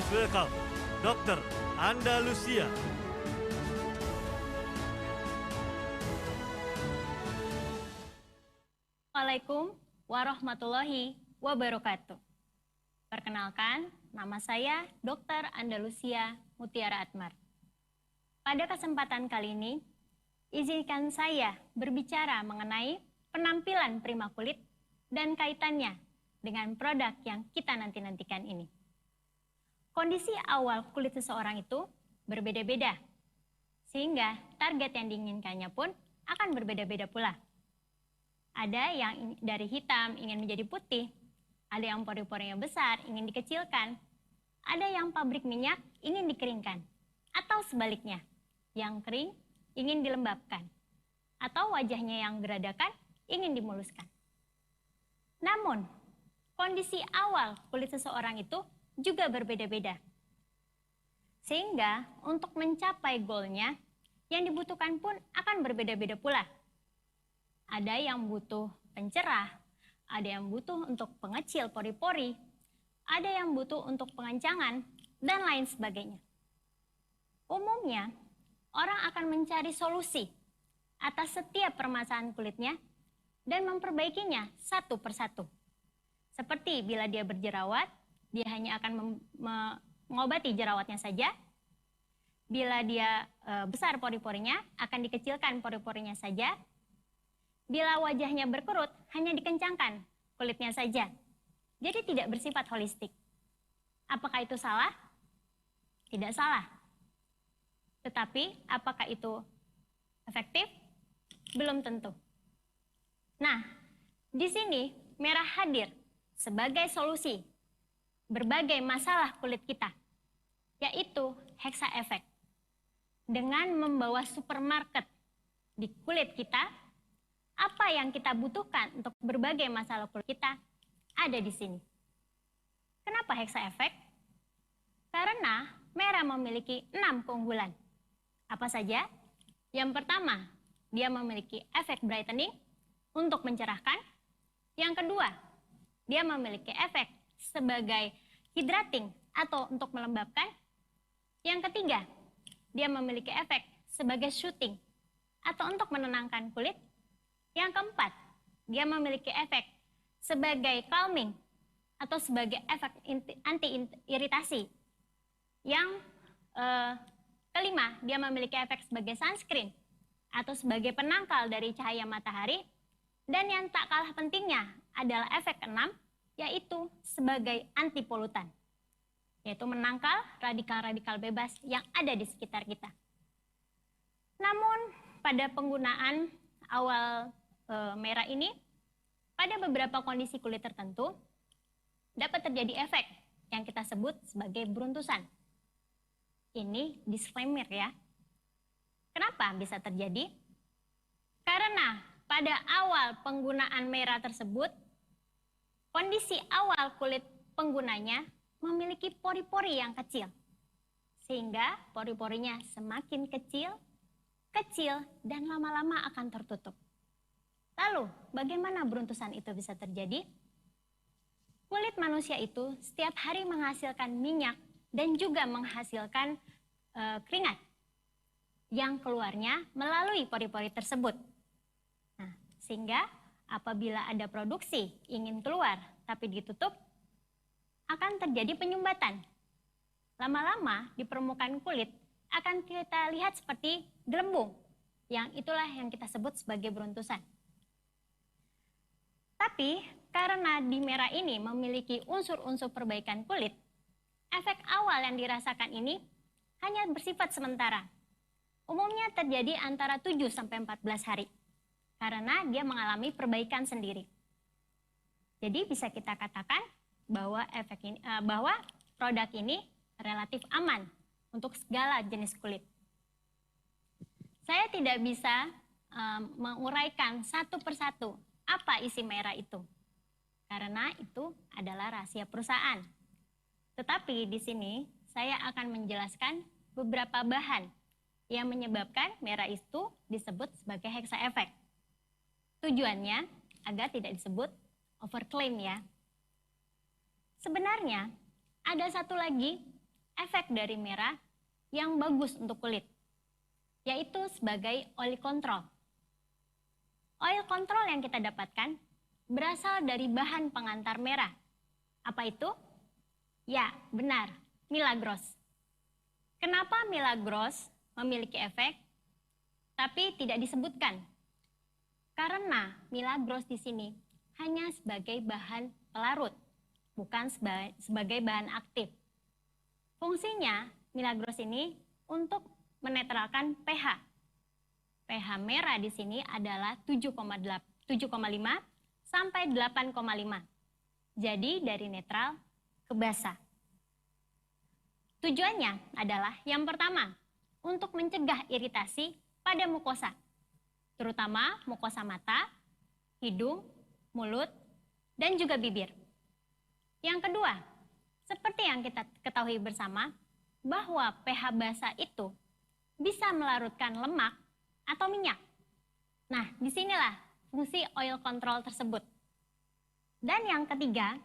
Please welcome Dr. Andalusia. Assalamualaikum warahmatullahi wabarakatuh. Perkenalkan, nama saya Dr. Andalusia Mutiara Atmar. Pada kesempatan kali ini, izinkan saya berbicara mengenai penampilan prima kulit dan kaitannya dengan produk yang kita nanti-nantikan ini. Kondisi awal kulit seseorang itu berbeda-beda, sehingga target yang diinginkannya pun akan berbeda-beda pula. Ada yang dari hitam ingin menjadi putih, ada yang pori-porinya besar ingin dikecilkan, ada yang pabrik minyak ingin dikeringkan, atau sebaliknya, yang kering ingin dilembabkan, atau wajahnya yang geradakan ingin dimuluskan. Namun, kondisi awal kulit seseorang itu juga berbeda-beda. Sehingga untuk mencapai goalnya, yang dibutuhkan pun akan berbeda-beda pula. Ada yang butuh pencerah, ada yang butuh untuk pengecil pori-pori, ada yang butuh untuk pengencangan, dan lain sebagainya. Umumnya, orang akan mencari solusi atas setiap permasalahan kulitnya dan memperbaikinya satu persatu. Seperti bila dia berjerawat, dia hanya akan mengobati jerawatnya saja. Bila dia besar pori-porinya, akan dikecilkan pori-porinya saja. Bila wajahnya berkerut, hanya dikencangkan kulitnya saja. Jadi tidak bersifat holistik. Apakah itu salah? Tidak salah. Tetapi apakah itu efektif? Belum tentu. Nah, di sini merah hadir sebagai solusi berbagai masalah kulit kita, yaitu Hexa Effect. Dengan membawa supermarket di kulit kita, apa yang kita butuhkan untuk berbagai masalah kulit kita ada di sini. Kenapa Hexa Effect? Karena merah memiliki 6 keunggulan. Apa saja? Yang pertama, dia memiliki efek brightening untuk mencerahkan. Yang kedua, dia memiliki efek sebagai hydrating atau untuk melembabkan. Yang ketiga, dia memiliki efek sebagai soothing atau untuk menenangkan kulit. Yang keempat, dia memiliki efek sebagai calming atau sebagai efek anti-iritasi. Yang kelima, dia memiliki efek sebagai sunscreen atau sebagai penangkal dari cahaya matahari. Dan yang tak kalah pentingnya adalah efek keenam, yaitu sebagai anti polutan, yaitu menangkal radikal-radikal bebas yang ada di sekitar kita. Namun pada penggunaan awal merah ini, pada beberapa kondisi kulit tertentu dapat terjadi efek yang kita sebut sebagai beruntusan. Ini disclaimer ya. Kenapa bisa terjadi? Karena pada awal penggunaan merah tersebut, kondisi awal kulit penggunanya memiliki pori-pori yang kecil, sehingga pori-porinya semakin kecil, dan lama-lama akan tertutup. Lalu, bagaimana beruntusan itu bisa terjadi? Kulit manusia itu setiap hari menghasilkan minyak dan juga menghasilkan keringat yang keluarnya melalui pori-pori tersebut. Nah, sehingga apabila ada produksi ingin keluar tapi ditutup, akan terjadi penyumbatan. Lama-lama di permukaan kulit akan kita lihat seperti gelembung, yang itulah yang kita sebut sebagai beruntusan. Tapi karena di merah ini memiliki unsur-unsur perbaikan kulit, efek awal yang dirasakan ini hanya bersifat sementara. Umumnya terjadi antara 7-14 hari. Karena dia mengalami perbaikan sendiri. Jadi bisa kita katakan bahwa bahwa produk ini relatif aman untuk segala jenis kulit. Saya tidak bisa menguraikan satu persatu apa isi merah itu, karena itu adalah rahasia perusahaan. Tetapi di sini saya akan menjelaskan beberapa bahan yang menyebabkan merah itu disebut sebagai Hexa Effect. Tujuannya agar tidak disebut overclaim ya. Sebenarnya ada satu lagi efek dari merah yang bagus untuk kulit, yaitu sebagai oil control. Oil control yang kita dapatkan berasal dari bahan pengantar merah. Apa itu? Ya, benar, Milagros. Kenapa Milagros memiliki efek, tapi tidak disebutkan? Karena Milagros di sini hanya sebagai bahan pelarut, bukan sebagai bahan aktif. Fungsinya Milagros ini untuk menetralkan pH. pH merah di sini adalah 7,5 sampai 8,5. Jadi dari netral ke basah. Tujuannya adalah yang pertama, untuk mencegah iritasi pada mukosa, terutama mukosa mata, hidung, mulut, dan juga bibir. Yang kedua, seperti yang kita ketahui bersama, bahwa pH basah itu bisa melarutkan lemak atau minyak. Nah, disinilah fungsi oil control tersebut. Dan yang ketiga,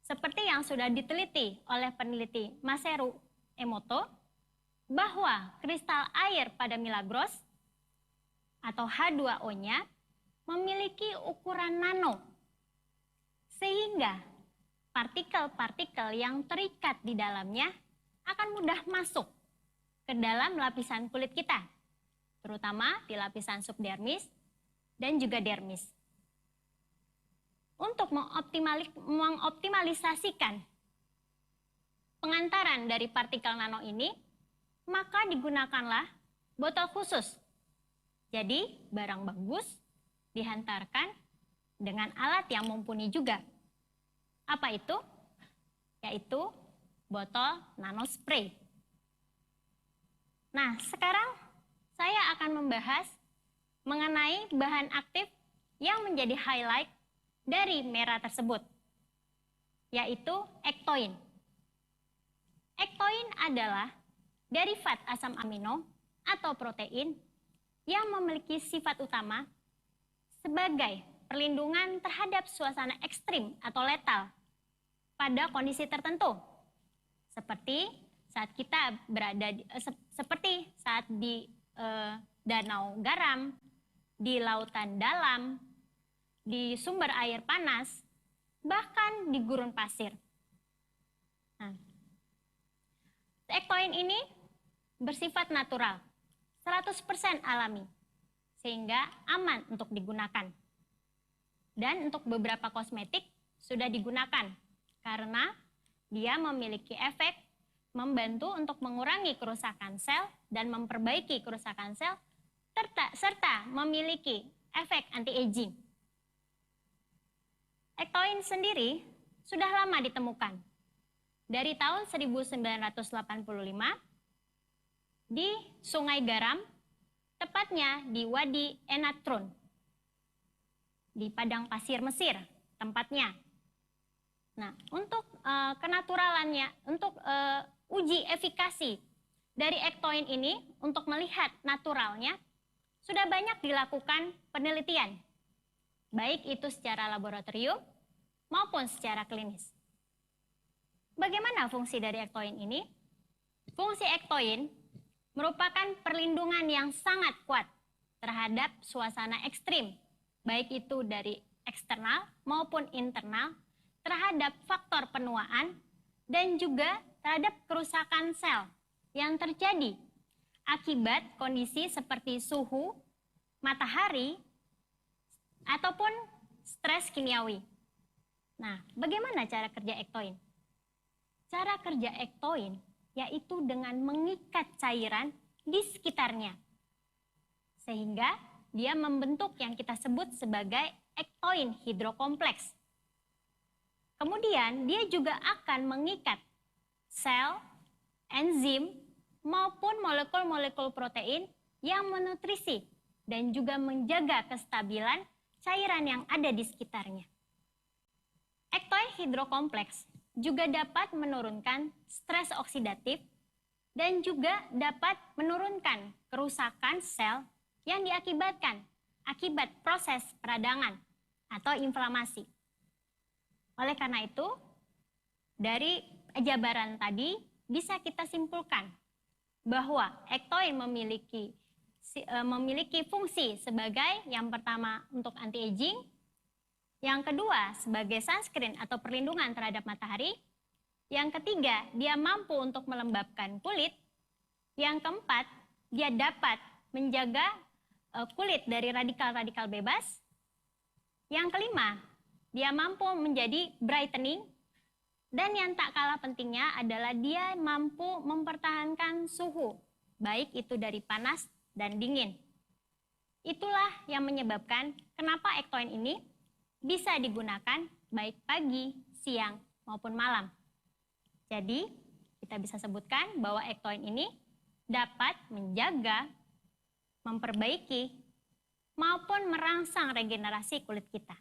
seperti yang sudah diteliti oleh peneliti Masaru Emoto, bahwa kristal air pada Milagros atau H2O-nya memiliki ukuran nano, sehingga partikel-partikel yang terikat di dalamnya akan mudah masuk ke dalam lapisan kulit kita, terutama di lapisan subdermis dan juga dermis. Untuk mengoptimalisasikan pengantaran dari partikel nano ini, maka digunakanlah botol khusus. Jadi, barang bagus dihantarkan dengan alat yang mumpuni juga. Apa itu? Yaitu botol nano spray. Nah, sekarang saya akan membahas mengenai bahan aktif yang menjadi highlight dari merah tersebut, yaitu ektoin. Ektoin adalah derivat asam amino atau protein yang memiliki sifat utama sebagai perlindungan terhadap suasana ekstrim atau letal pada kondisi tertentu, seperti saat kita seperti saat di danau garam, di lautan dalam, di sumber air panas, bahkan di gurun pasir. Nah, ektoin ini bersifat natural, 100% alami, sehingga aman untuk digunakan. Dan untuk beberapa kosmetik sudah digunakan, karena dia memiliki efek membantu untuk mengurangi kerusakan sel dan memperbaiki kerusakan sel, serta memiliki efek anti-aging. Ektoin sendiri sudah lama ditemukan. Dari tahun 1985 di Sungai Garam, tepatnya di Wadi Enatrun, di padang pasir Mesir tempatnya. Nah, untuk kenaturalannya, untuk uji efikasi dari ektoin ini untuk melihat naturalnya, sudah banyak dilakukan penelitian, baik itu secara laboratorium maupun secara klinis. Bagaimana fungsi dari ektoin ini? Fungsi ektoin merupakan perlindungan yang sangat kuat terhadap suasana ekstrim, baik itu dari eksternal maupun internal, terhadap faktor penuaan dan juga terhadap kerusakan sel yang terjadi akibat kondisi seperti suhu, matahari, ataupun stres kimiawi. Nah, bagaimana cara kerja ektoin? Cara kerja ektoin yaitu dengan mengikat cairan di sekitarnya, sehingga dia membentuk yang kita sebut sebagai ektoin hidrokompleks. Kemudian dia juga akan mengikat sel, enzim, maupun molekul-molekul protein yang menutrisi dan juga menjaga kestabilan cairan yang ada di sekitarnya. Ektoin hidrokompleks juga dapat menurunkan stres oksidatif dan juga dapat menurunkan kerusakan sel yang diakibatkan akibat proses peradangan atau inflamasi. Oleh karena itu, dari jabaran tadi bisa kita simpulkan bahwa ektoin memiliki fungsi sebagai yang pertama untuk anti-aging, yang kedua sebagai sunscreen atau perlindungan terhadap matahari, yang ketiga dia mampu untuk melembabkan kulit, yang keempat dia dapat menjaga kulit dari radikal-radikal bebas, yang kelima dia mampu menjadi brightening, dan yang tak kalah pentingnya adalah dia mampu mempertahankan suhu, baik itu dari panas dan dingin. Itulah yang menyebabkan kenapa ektoin ini bisa digunakan baik pagi, siang, maupun malam. Jadi, kita bisa sebutkan bahwa ektoin ini dapat menjaga, memperbaiki, maupun merangsang regenerasi kulit kita.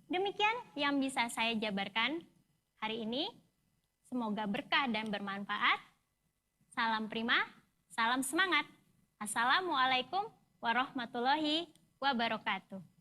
Demikian yang bisa saya jabarkan hari ini. Semoga berkah dan bermanfaat. Salam prima, salam semangat. Assalamualaikum warahmatullahi wabarakatuh.